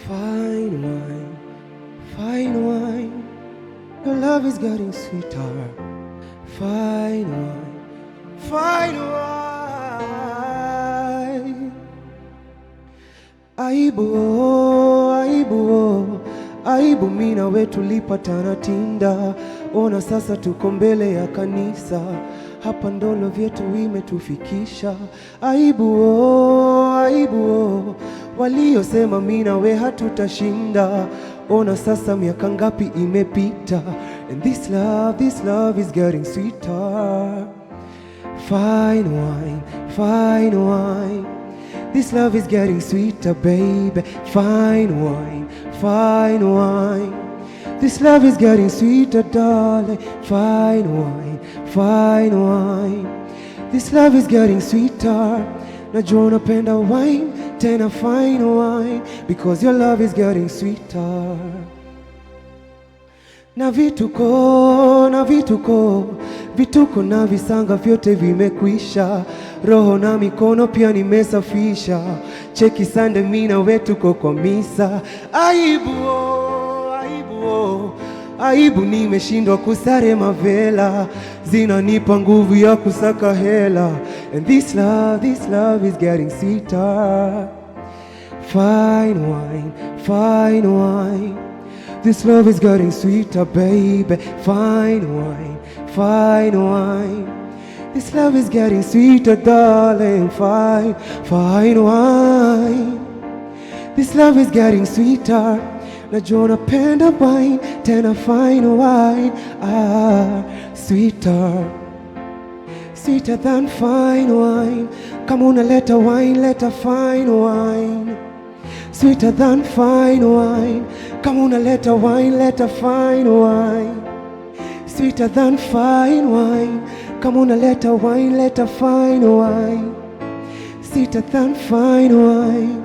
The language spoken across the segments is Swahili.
Fine wine, fine wine, your love is getting sweeter. Fine wine, fine wine. Aibu, oh, aibu, oh, aibu, mimi na wewe tulipatana Tinda. Ona sasa tuko mbele ya kanisa, hapa ndolo vyetu imetufikisha. Aibu, oh, aibu, oh, waliosema mimi na wewe hatutashinda. Ona sasa miaka ngapi imepita, and this love is getting sweeter. Fine wine, fine wine, this love is getting sweeter, baby. Fine wine, fine wine, this love is getting sweeter, darling. Fine wine, fine wine, this love is getting sweeter. Najua unapenda wine, tena fine wine, because your love is getting sweeter. Na vituko, vituko na visanga vyote vimekwisha. Roho na mikono pia nimesafisha. Cheki Sunday mimi na wewe tuko kwa misa. Aibu, oh, aibu, oh, aibu, nimeshindwa kusare mavela, zinanipa nguvu ya kusaka hela. And this love is getting sweeter. Fine wine, fine wine, this love is getting sweeter, baby. Fine wine, fine wine, this love is getting sweeter, darling. Fine, fine wine, this love is getting sweeter. Najua unapenda wine, tena fine wine. Sweeter, sweeter than fine wine. Kama unaleta wine, leta fine wine. Sweeter than fine wine. Kama unaleta wine, leta fine wine. Sweeter than fine wine. Kama unaleta wine, leta fine wine. Sweeter than fine wine.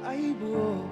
Aibu.